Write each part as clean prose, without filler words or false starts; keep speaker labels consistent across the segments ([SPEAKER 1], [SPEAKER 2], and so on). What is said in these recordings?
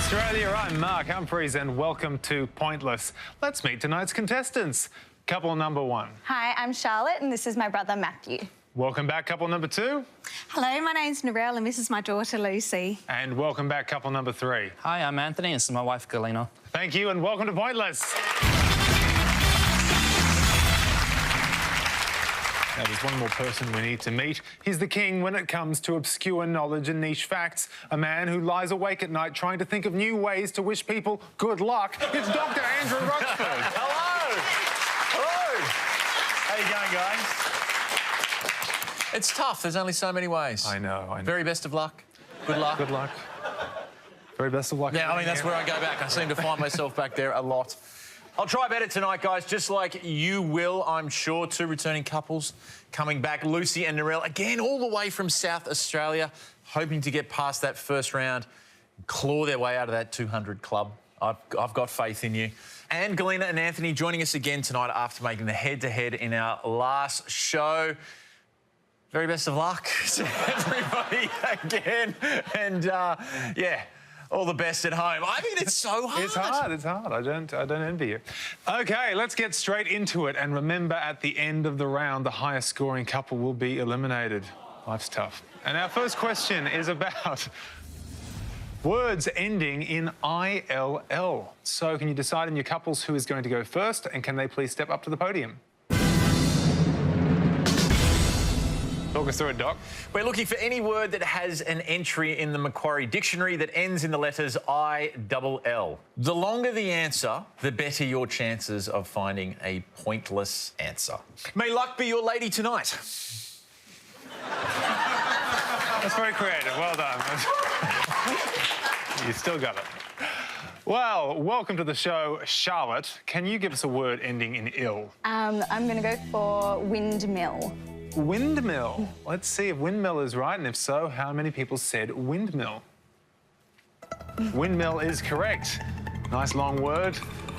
[SPEAKER 1] Australia, I'm Mark Humphries and welcome to Pointless. Let's meet tonight's contestants. Couple number one.
[SPEAKER 2] Hi, I'm Charlotte and this is my brother Matthew.
[SPEAKER 1] Welcome back, couple number two.
[SPEAKER 3] Hello, my name's Narelle and this is my daughter Lucy.
[SPEAKER 1] And welcome back, couple number three.
[SPEAKER 4] Hi, I'm Anthony and this is my wife Galina.
[SPEAKER 1] Thank you and welcome to Pointless. Now, there's one more person we need to meet. He's the king when it comes to obscure knowledge and niche facts. A man who lies awake at night trying to think of new ways to wish people good luck. It's Dr. Andrew Rochford.
[SPEAKER 5] Hello! Hello! How you going, guys? It's tough. There's only so many ways.
[SPEAKER 1] I know.
[SPEAKER 5] Very best of luck. Good luck.
[SPEAKER 1] Good luck. Very best of luck.
[SPEAKER 5] Yeah, I mean, that's where I go back. I seem to find myself back there a lot. I'll try better tonight, guys, just like you will, I'm sure. Two returning couples coming back, Lucy and Narelle, again, all the way from South Australia, hoping to get past that first round, claw their way out of that 200 club. I've got faith in you. And Galina and Anthony joining us again tonight after making the head-to-head in our last show. Very best of luck to everybody again. And, yeah, all the best at home. I mean, it's so hard.
[SPEAKER 1] It's hard, it's hard. I don't envy you. OK, let's get straight into it. And remember, at the end of the round, the highest scoring couple will be eliminated. Life's tough. And our first question is about words ending in ILL. So can you decide in your couples who is going to go first? And can they please step up to the podium? Talk us through it, Doc.
[SPEAKER 5] We're looking for any word that has an entry in the Macquarie Dictionary that ends in the letters ILL. The longer the answer, the better your chances of finding a pointless answer. May luck be your lady tonight.
[SPEAKER 1] That's very creative. Well done. You still got it. Well, welcome to the show, Charlotte. Can you give us a word ending in ill?
[SPEAKER 2] I'm going to go for windmill.
[SPEAKER 1] Windmill. Let's see if windmill is right, and if so, how many people said windmill? Windmill is correct. Nice long word.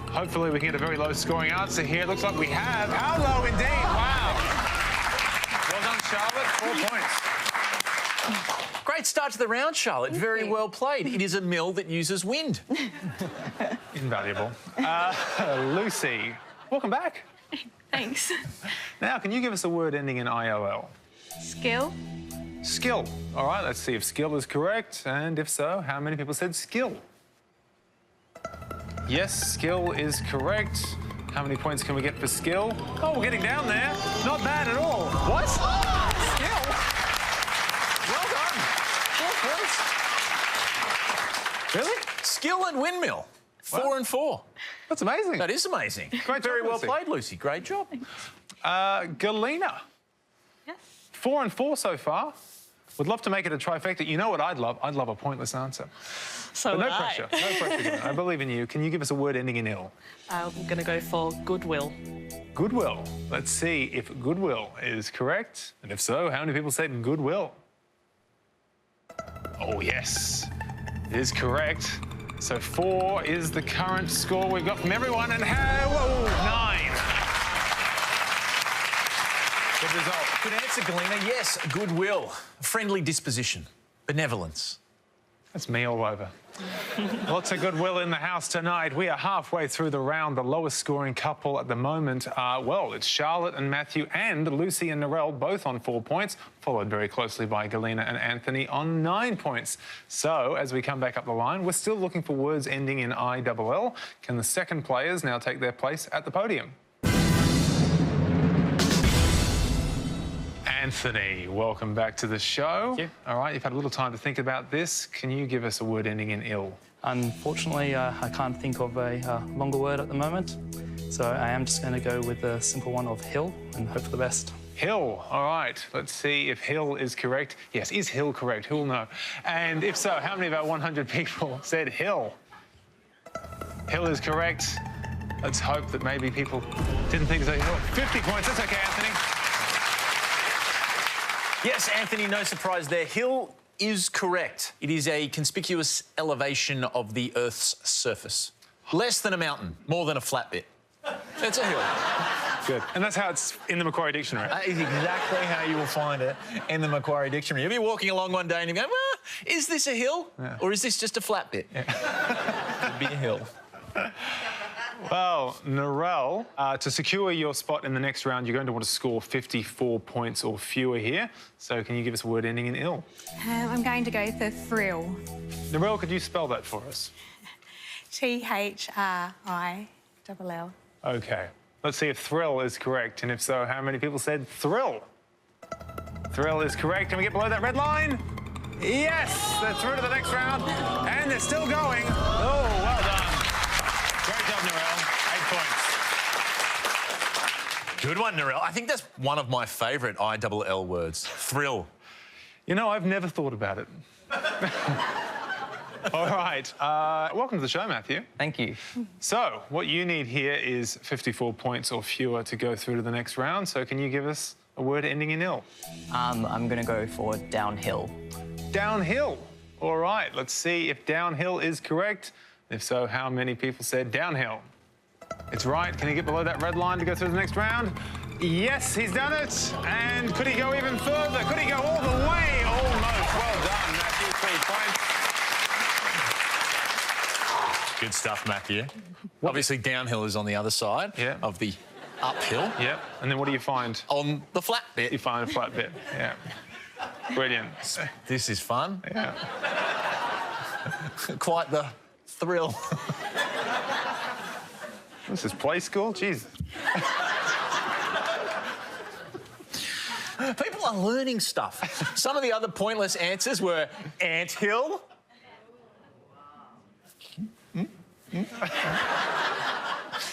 [SPEAKER 1] Hopefully we can get a very low scoring answer here. Looks like we have. How low indeed? Wow. Well done, Charlotte. 4 points.
[SPEAKER 5] Great start to the round, Charlotte. Very well played. It is a mill that uses wind.
[SPEAKER 1] Invaluable. Lucy, welcome back.
[SPEAKER 3] Thanks.
[SPEAKER 1] Now, can you give us a word ending in ILL?
[SPEAKER 3] Skill.
[SPEAKER 1] Skill. All right, let's see if skill is correct. And if so, how many people said skill? Yes, skill is correct. How many points can we get for skill? Oh, we're getting down there. Not bad at all. What? Oh, skill. Well done. 4 points. Really?
[SPEAKER 5] Skill and windmill. 4 and 4.
[SPEAKER 1] That's amazing.
[SPEAKER 5] That is amazing.
[SPEAKER 1] Great
[SPEAKER 5] Very
[SPEAKER 1] job,
[SPEAKER 5] well
[SPEAKER 1] Lucy.
[SPEAKER 5] played, Lucy. Great job.
[SPEAKER 1] Galina.
[SPEAKER 3] Yes.
[SPEAKER 1] 4 and 4 so far. Would love to make it a trifecta. You know what I'd love? I'd love a pointless answer.
[SPEAKER 6] So
[SPEAKER 1] But no
[SPEAKER 6] would I.
[SPEAKER 1] pressure. No pressure. Galina. I believe in you. Can you give us a word ending in ill?
[SPEAKER 6] I'm going to go for goodwill.
[SPEAKER 1] Goodwill. Let's see if goodwill is correct. And if so, how many people said goodwill? Oh, yes. It is correct. So 4 is the current score we've got from everyone. And whoa, 9. Good result.
[SPEAKER 5] Good answer, Galina. Yes, goodwill, friendly disposition, benevolence.
[SPEAKER 1] That's me all over. Lots of goodwill in the house tonight. We are halfway through the round. The lowest scoring couple at the moment are, well, it's Charlotte and Matthew and Lucy and Narelle, both on 4 points, followed very closely by Galina and Anthony on 9 points. So, as we come back up the line, we're still looking for words ending in ILL. Can the second players now take their place at the podium? Anthony, welcome back to the show.
[SPEAKER 4] Thank you.
[SPEAKER 1] All right, you've had a little time to think about this. Can you give us a word ending in ill?
[SPEAKER 4] Unfortunately, I can't think of a longer word at the moment, so I am just going to go with the simple one of hill and hope for the best.
[SPEAKER 1] Hill. All right. Let's see if hill is correct. Yes, is hill correct? Who will know? And if so, how many of our 100 people said hill? Hill is correct. Let's hope that maybe people didn't think so. 50 points. That's okay, Anthony.
[SPEAKER 5] Yes, Anthony, no surprise there. Hill is correct. It is a conspicuous elevation of the Earth's surface. Less than a mountain, more than a flat bit. It's a hill.
[SPEAKER 1] Good. And that's how it's in the Macquarie Dictionary.
[SPEAKER 5] That is exactly how you will find it in the Macquarie Dictionary. You'll be walking along one day and you go, is this a hill?
[SPEAKER 1] Yeah.
[SPEAKER 5] Or is this just a flat bit? It'd be a hill.
[SPEAKER 1] Well, Narelle, to secure your spot in the next round, you're going to want to score 54 points or fewer here. So can you give us a word ending in ill?
[SPEAKER 3] I'm going to go for thrill.
[SPEAKER 1] Narelle, could you spell that for us?
[SPEAKER 3] THRILL.
[SPEAKER 1] OK. Let's see if thrill is correct. And if so, how many people said thrill? Thrill is correct. Can we get below that red line? Yes! They're through to the next round. And they're still going. Oh, well done. Great job, Narelle. 8 points.
[SPEAKER 5] Good one, Narelle. I think that's one of my favourite ILL words. Thrill.
[SPEAKER 1] You know, I've never thought about it. All right. Welcome to the show, Matthew.
[SPEAKER 7] Thank you.
[SPEAKER 1] So, what you need here is 54 points or fewer to go through to the next round. So, can you give us a word ending in ill?
[SPEAKER 7] I'm going to go for downhill.
[SPEAKER 1] Downhill. All right. Let's see if downhill is correct. If so, how many people said downhill? It's right. Can he get below that red line to go through the next round? Yes, he's done it. And could he go even further? Could he go all the way? Almost. Well done, Matthew. 3 points.
[SPEAKER 5] Good stuff, Matthew. Obviously, downhill is on the other side of the uphill.
[SPEAKER 1] Yep. And then what do you find?
[SPEAKER 5] On the flat bit.
[SPEAKER 1] You find a flat bit. Yeah. Brilliant.
[SPEAKER 5] This is fun.
[SPEAKER 1] Yeah.
[SPEAKER 5] Quite the thrill.
[SPEAKER 1] This is play school? Jeez.
[SPEAKER 5] People are learning stuff. Some of the other pointless answers were anthill.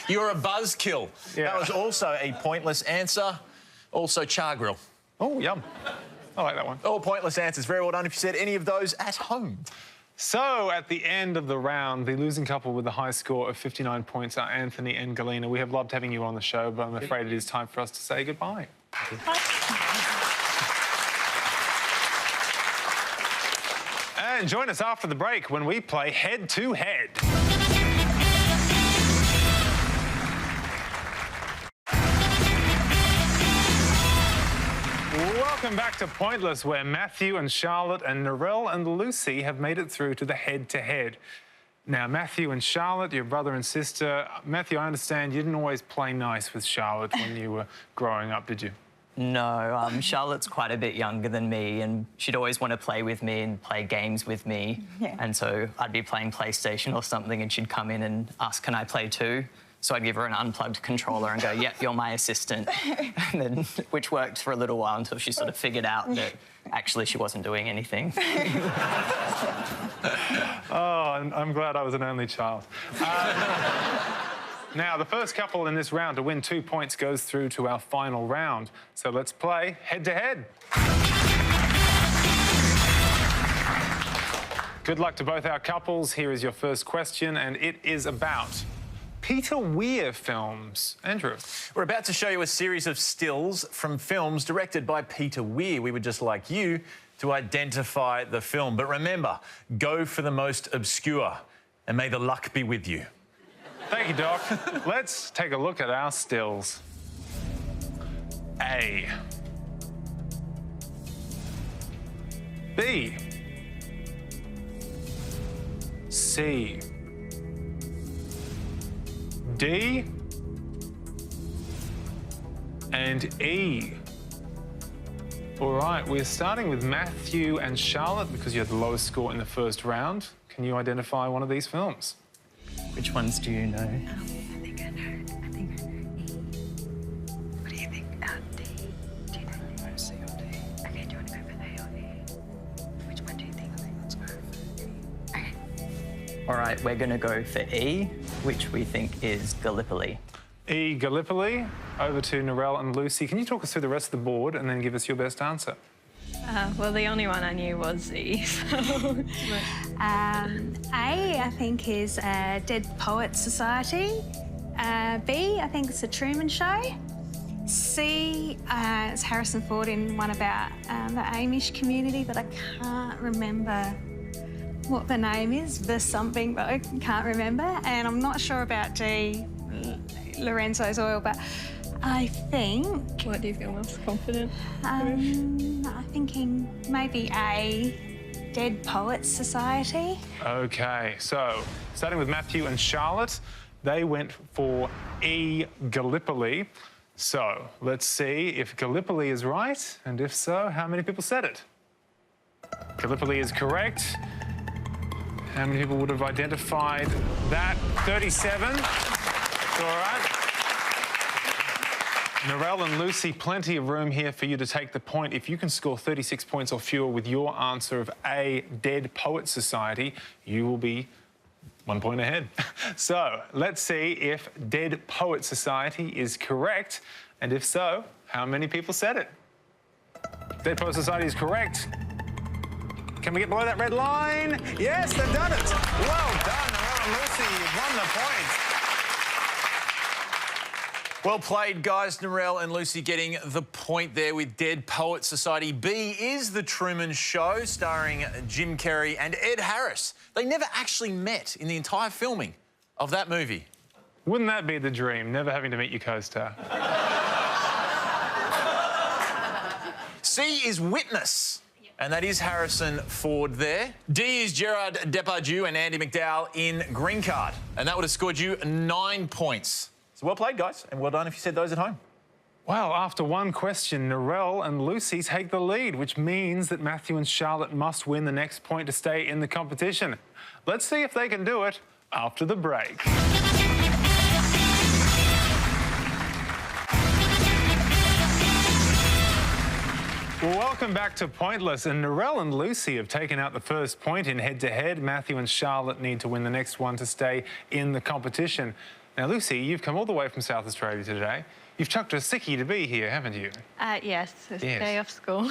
[SPEAKER 5] You're a buzzkill.
[SPEAKER 1] Yeah.
[SPEAKER 5] That was also a pointless answer. Also char grill.
[SPEAKER 1] Oh, yum. I like that one.
[SPEAKER 5] All pointless answers. Very well done if you said any of those at home.
[SPEAKER 1] So, at the end of the round, the losing couple with the high score of 59 points are Anthony and Galina. We have loved having you on the show, but I'm afraid it is time for us to say goodbye. And join us after the break when we play Head to Head. Welcome back to Pointless, where Matthew and Charlotte and Narelle and Lucy have made it through to the head-to-head. Now, Matthew and Charlotte, your brother and sister. Matthew, I understand you didn't always play nice with Charlotte when you were growing up, did you?
[SPEAKER 7] No, Charlotte's quite a bit younger than me, and she'd always want to play with me and play games with me.
[SPEAKER 2] Yeah.
[SPEAKER 7] And so I'd be playing PlayStation or something, and she'd come in and ask, can I play too? So I'd give her an unplugged controller and go, yep, you're my assistant. And then, which worked for a little while until she sort of figured out that actually she wasn't doing anything.
[SPEAKER 1] Oh, I'm glad I was an only child. Now, the first couple in this round to win 2 points goes through to our final round. So let's play head-to-head. Good luck to both our couples. Here is your first question, and it is about Peter Weir films. Andrew.
[SPEAKER 5] We're about to show you a series of stills from films directed by Peter Weir. We would just like you to identify the film. But remember, go for the most obscure, and may the luck be with you.
[SPEAKER 1] Thank you, Doc. Let's take a look at our stills. A. B. C. D. And E. All right, we're starting with Matthew and Charlotte because you had the lowest score in the first round. Can you identify one of these films?
[SPEAKER 7] Which ones do you know?
[SPEAKER 3] I think I know. I think I know E. What do you think? D. Do you know C or D? Okay, do you want to go for A or E? Which one do you think? Let's go for E. Okay.
[SPEAKER 7] All right, we're going to go for E, which we think is Gallipoli.
[SPEAKER 1] E. Gallipoli. Over to Narelle and Lucy. Can you talk us through the rest of the board and then give us your best answer?
[SPEAKER 6] Well, the only one I knew was E. So.
[SPEAKER 3] A, I think, is Dead Poets Society. B, I think it's The Truman Show. C, it's Harrison Ford in one about the Amish community, but I can't remember what the name is. The something, but I can't remember. And I'm not sure about D, Lorenzo's Oil, but I think
[SPEAKER 6] What do you feel most confident?
[SPEAKER 3] I'm thinking maybe A, Dead Poets Society.
[SPEAKER 1] Okay, so starting with Matthew and Charlotte, they went for E, Gallipoli. So let's see if Gallipoli is right, and if so, how many people said it? Gallipoli is correct. How many people would have identified that? 37. It's all right. Narelle and Lucy, plenty of room here for you to take the point. If you can score 36 points or fewer with your answer of A, Dead Poets Society, you will be 1 point ahead. So let's see if Dead Poets Society is correct, and if so, how many people said it? Dead Poets Society is correct. Can we get below that red line? Yes, they've done it. Well done, Narelle and Lucy. You've won the point.
[SPEAKER 5] Well played, guys. Narelle and Lucy getting the point there with Dead Poets Society. B is The Truman Show, starring Jim Carrey and Ed Harris. They never actually met in the entire filming of that movie.
[SPEAKER 1] Wouldn't that be the dream, never having to meet your co-star?
[SPEAKER 5] C is Witness, and that is Harrison Ford there. D is Gerard Depardieu and Andy McDowell in Green Card, and that would have scored you 9 points. So well played, guys, and well done if you said those at home.
[SPEAKER 1] Well, after one question, Narelle and Lucy take the lead, which means that Matthew and Charlotte must win the next point to stay in the competition. Let's see if they can do it after the break. Well, welcome back to Pointless, and Narelle and Lucy have taken out the first point in head-to-head. Matthew and Charlotte need to win the next one to stay in the competition. Now, Lucy, you've come all the way from South Australia today. You've chucked a sickie to be here, haven't you?
[SPEAKER 6] Yes, it's
[SPEAKER 1] Yes.
[SPEAKER 6] day off school.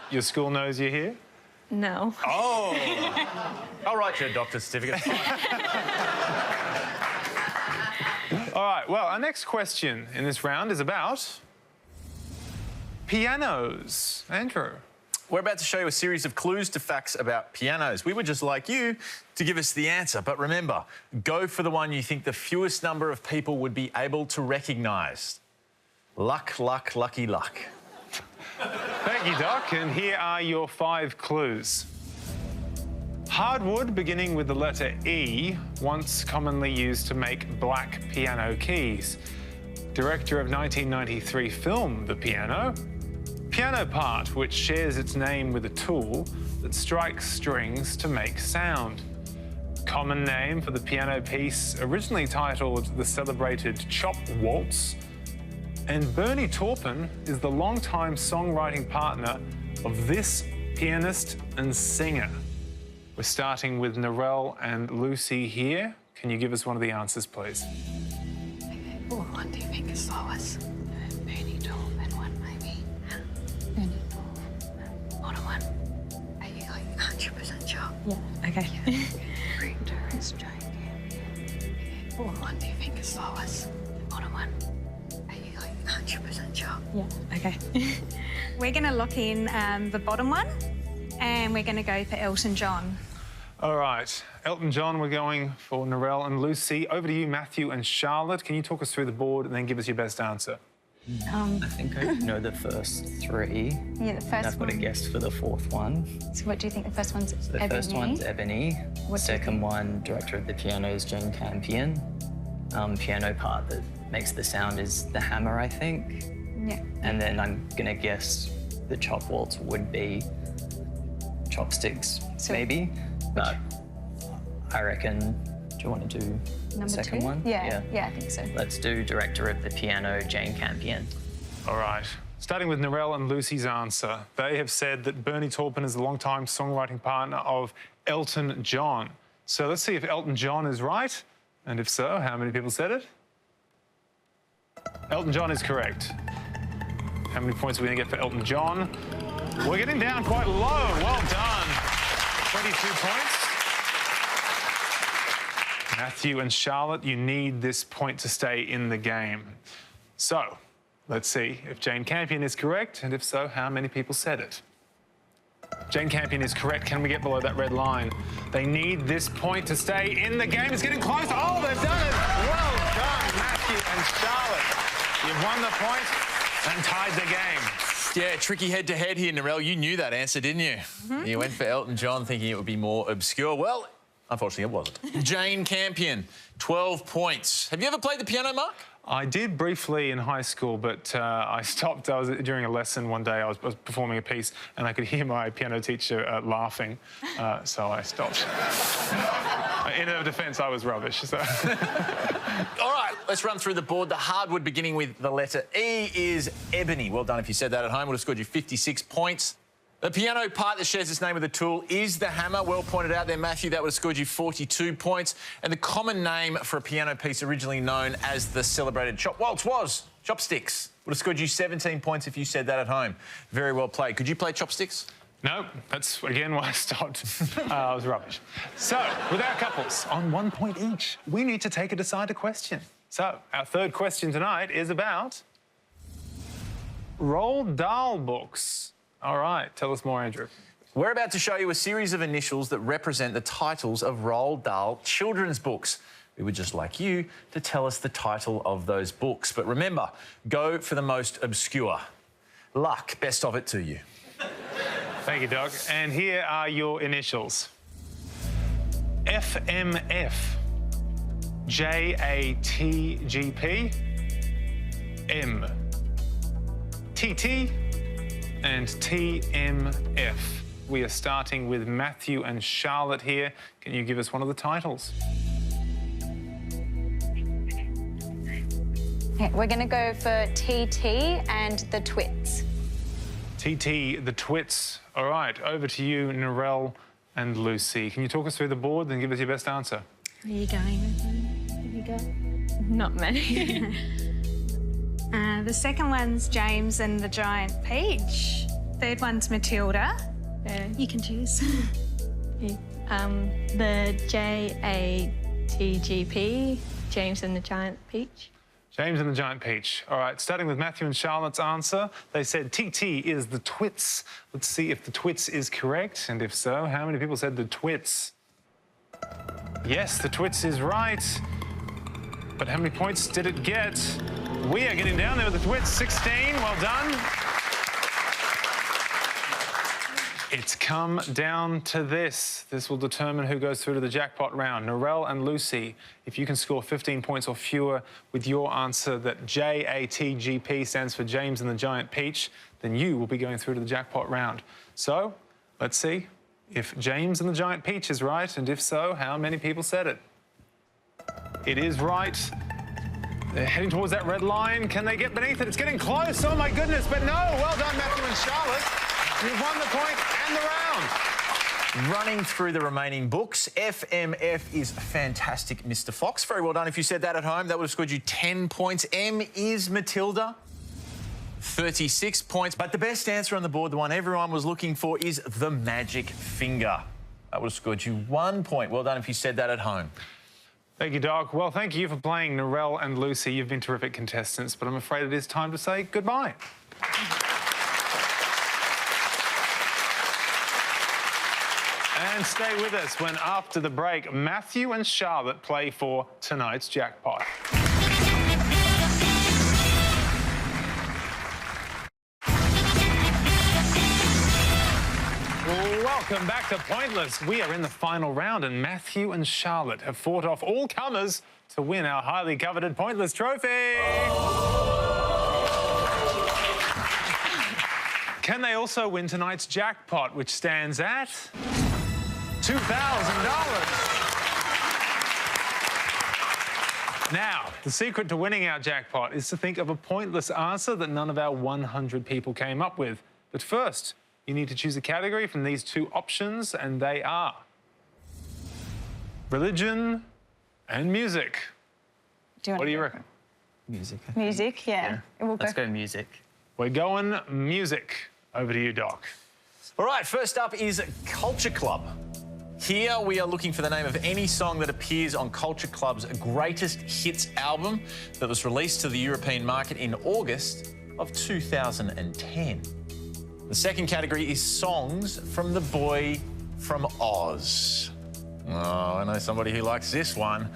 [SPEAKER 1] Your school knows you're here?
[SPEAKER 6] No.
[SPEAKER 5] Oh! I'll write you a doctor's certificate.
[SPEAKER 1] All right, well, our next question in this round is about pianos. Andrew.
[SPEAKER 5] We're about to show you a series of clues to facts about pianos. We would just like you to give us the answer. But remember, go for the one you think the fewest number of people would be able to recognise. Luck, luck, lucky luck.
[SPEAKER 1] Thank you, Doc. And here are your 5 clues. Hardwood, beginning with the letter E, once commonly used to make black piano keys. Director of 1993 film The Piano. Piano part, which shares its name with a tool that strikes strings to make sound. Common name for the piano piece, originally titled the celebrated Chop Waltz. And Bernie Taupin is the longtime songwriting partner of this pianist and singer. We're starting with Narelle and Lucy here. Can you give us one of the answers, please?
[SPEAKER 3] What do you think is lowest? Bernie Taupin one, maybe. Bernie Taupin. What one? Are you like 100% sure? Yeah. Okay. Terrence Jane. What do you think is lowest? What one? Are you like 100% sure? Yeah. Okay. We're going to lock in the bottom one, and we're going to go for Elton John.
[SPEAKER 1] All right, Elton John, we're going for Narelle and Lucy. Over to you, Matthew and Charlotte. Can you talk us through the board and then give us your best answer?
[SPEAKER 7] I think I know the first 3.
[SPEAKER 2] Yeah, the first
[SPEAKER 7] I've got a
[SPEAKER 2] one.
[SPEAKER 7] guess for the 4th one.
[SPEAKER 2] So what do you think the first one's?
[SPEAKER 7] The first one's Ebony.
[SPEAKER 2] What do you
[SPEAKER 7] Second one, director of the piano is Jane Campion. Piano part that makes the sound is the hammer, I think.
[SPEAKER 2] Yeah.
[SPEAKER 7] And then I'm gonna guess the chop waltz would be chopsticks,
[SPEAKER 2] So
[SPEAKER 7] maybe. But I reckon, do you want to do
[SPEAKER 2] Number
[SPEAKER 7] the second
[SPEAKER 2] 2?
[SPEAKER 7] one?
[SPEAKER 2] Yeah, I think so.
[SPEAKER 7] Let's do director of the piano, Jane Campion.
[SPEAKER 1] All right. Starting with Narelle and Lucy's answer, they have said that Bernie Taupin is the longtime songwriting partner of Elton John. So let's see if Elton John is right, and if so, how many people said it? Elton John is correct. How many points are we going to get for Elton John? We're getting down quite low. Well done. 22 points. Matthew and Charlotte, you need this point to stay in the game. So, let's see if Jane Campion is correct, and if so, how many people said it? Jane Campion is correct. Can we get below that red line? They need this point to stay in the game. It's getting close. Oh, they've done it. Well done, Matthew and Charlotte. the point and tied the game.
[SPEAKER 5] Yeah, tricky head-to-head here, Narelle. You knew that answer, didn't you? You went for Elton John thinking it would be more obscure. Well, unfortunately, it wasn't. Jane Campion, 12 points. Have you ever played the piano, Mark?
[SPEAKER 1] I did briefly in high school, but I stopped. During a lesson one day. I was performing a piece, and I could hear my piano teacher laughing, so I stopped. In her defence, I was rubbish. So.
[SPEAKER 5] All right, let's run through the board. The hardwood beginning with the letter E is ebony. Well done if you said that at home. Would have scored you 56 points. The piano part that shares its name with the tool is the hammer. Well pointed out there, Matthew. That would have scored you 42 points. And the common name for a piano piece originally known as the celebrated chop waltz was chopsticks. Would have scored you 17 points if you said that at home. Very well played. Could you play chopsticks?
[SPEAKER 1] No, that's again why I stopped. I was rubbish. So, with our couples on 1 point each, we need to take a decider question. So, our third question tonight is about Roald Dahl books. All right, tell us more, Andrew.
[SPEAKER 5] We're about to show you a series of initials that represent the titles of Roald Dahl children's books. We would just like you to tell us the title of those books. But remember, go for the most obscure. Luck, best of it to you.
[SPEAKER 1] Thank you, Doc. And here are your initials. FMF, JATGP, M, TT, and TMF. We are starting with Matthew and Charlotte here. Can you give us one of the titles?
[SPEAKER 2] Okay, we're going to go for TT and the Twits.
[SPEAKER 1] TT, the Twits. All right, over to you, Narelle and Lucy. Can you talk us through the board and give us your best answer?
[SPEAKER 3] Where are you going with them? Have you got?
[SPEAKER 6] Not many.
[SPEAKER 3] The second one's James and the Giant Peach. Third one's Matilda. You can choose.
[SPEAKER 6] The JATGP, James and the Giant Peach.
[SPEAKER 1] James and the Giant Peach. All right, starting with Matthew and Charlotte's answer. They said TT is the Twits. Let's see if the Twits is correct, and if so, how many people said the Twits? Yes, the Twits is right. But how many points did it get? We are getting down there with the Twits. 16, well done. It's come down to this. This will determine who goes through to the jackpot round. Narelle and Lucy, if you can score 15 points or fewer with your answer that JATGP stands for James and the Giant Peach, then you will be going through to the jackpot round. So, let's see if James and the Giant Peach is right, and if so, how many people said it? It is right. They're heading towards that red line. Can they get beneath it? It's getting close. Oh, my goodness. But no. Well done, Matthew and Charlotte. You've won the point and the round.
[SPEAKER 5] Running through the remaining books, FMF is fantastic, Mr. Fox. Very well done. If you said that at home, that would have scored you 10 points. M is Matilda, 36 points. But the best answer on the board, the one everyone was looking for, is the Magic Finger. That would have scored you 1 point. Well done if you said that at home.
[SPEAKER 1] Thank you, Doc. Well, thank you for playing, Narelle and Lucy. You've been terrific contestants, but I'm afraid it is time to say goodbye. And stay with us when, after the break, Matthew and Charlotte play for tonight's jackpot. Welcome back to Pointless. We are in the final round, and Matthew and Charlotte have fought off all comers to win our highly coveted Pointless trophy. Can they also win tonight's jackpot, which stands at $2,000? Now, the secret to winning our jackpot is to think of a pointless answer that none of our 100 people came up with. But first, you need to choose a category from these two options, and they are religion and music. What do you reckon?
[SPEAKER 7] Music.
[SPEAKER 2] Music, yeah. We'll
[SPEAKER 7] Let's go music.
[SPEAKER 1] We're going music. Over to you, Doc.
[SPEAKER 5] All right, first up is Culture Club. Here we are looking for the name of any song that appears on Culture Club's Greatest Hits album that was released to the European market in August of 2010. The second category is songs from The Boy from Oz. Oh, I know somebody who likes this one.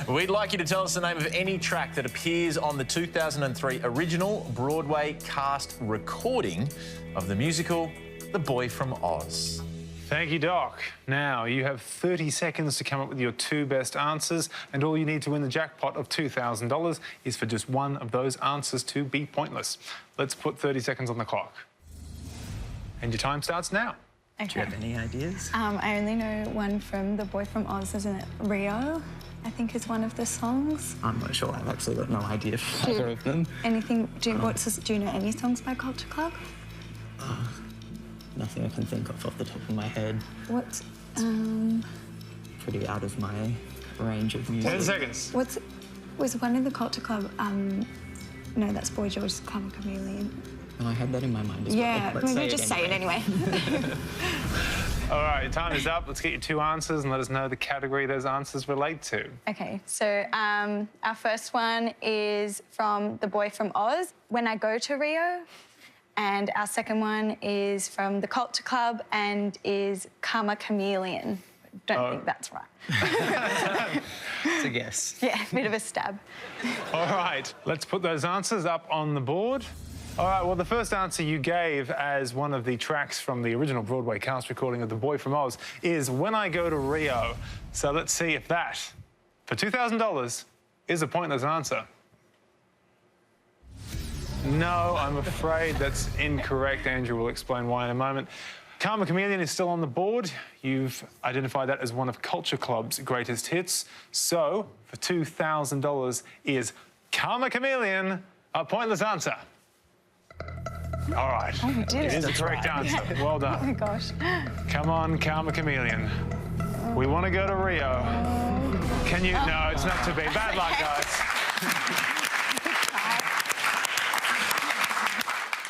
[SPEAKER 5] We'd like you to tell us the name of any track that appears on the 2003 original Broadway cast recording of the musical The Boy from Oz.
[SPEAKER 1] Thank you, Doc. Now, you have 30 seconds to come up with your 2 best answers, and all you need to win the jackpot of $2,000 is for just one of those answers to be pointless. Let's put 30 seconds on the clock. And your time starts now.
[SPEAKER 7] Do you have any ideas?
[SPEAKER 8] I only know one from The Boy from Oz, isn't it? Rio, I think, is one of the songs.
[SPEAKER 7] I'm not sure. I've actually got no idea for either of them.
[SPEAKER 8] Anything? Do you know any songs by Culture Club?
[SPEAKER 7] Nothing I can think of off the top of my head.
[SPEAKER 8] What's
[SPEAKER 7] Pretty out of my range of music.
[SPEAKER 1] 10 seconds.
[SPEAKER 8] was one of the Culture Club? No, that's Boy George's Karma Chameleon.
[SPEAKER 7] And I had that in my mind as
[SPEAKER 8] Yeah,
[SPEAKER 7] well. Let's
[SPEAKER 8] maybe just say it anyway.
[SPEAKER 1] All right, your time is up. Let's get your 2 answers and let us know the category those answers relate to.
[SPEAKER 2] Okay, so our first one is from The Boy from Oz, When I Go to Rio. And our second one is from the Culture Club and is Karma Chameleon. Don't think that's right.
[SPEAKER 7] It's a guess.
[SPEAKER 2] Yeah, bit of a stab.
[SPEAKER 1] All right, let's put those answers up on the board. All right, well, the first answer you gave as one of the tracks from the original Broadway cast recording of The Boy from Oz is When I Go to Rio. So let's see if that, for $2,000, is a pointless answer. No, I'm afraid that's incorrect. Andrew will explain why in a moment. Karma Chameleon is still on the board. You've identified that as one of Culture Club's greatest hits. So, for $2,000, is Karma Chameleon a pointless answer? All right.
[SPEAKER 2] Oh, we did
[SPEAKER 1] It is the correct answer. Well done.
[SPEAKER 2] Oh my gosh.
[SPEAKER 1] Come on, Karma Chameleon. We want to go to Rio. Can you? No, it's not too bad. Bad luck, guys.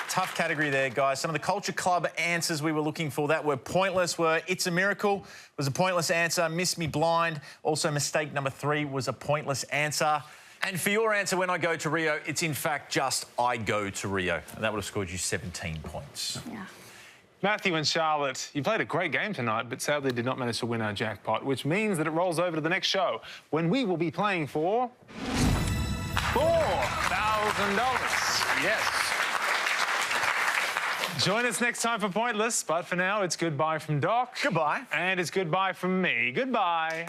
[SPEAKER 5] Tough category there, guys. Some of the Culture Club answers we were looking for that were pointless were It's a Miracle was a pointless answer. Miss Me Blind, also mistake number 3 was a pointless answer. And for your answer, When I Go to Rio, it's in fact just I Go to Rio. And that would have scored you 17 points.
[SPEAKER 2] Yeah.
[SPEAKER 1] Matthew and Charlotte, you played a great game tonight, but sadly did not manage to win our jackpot, which means that it rolls over to the next show, when we will be playing for $4,000. Yes. Join us next time for Pointless, but for now, it's goodbye from Doc.
[SPEAKER 5] Goodbye.
[SPEAKER 1] And it's goodbye from me. Goodbye.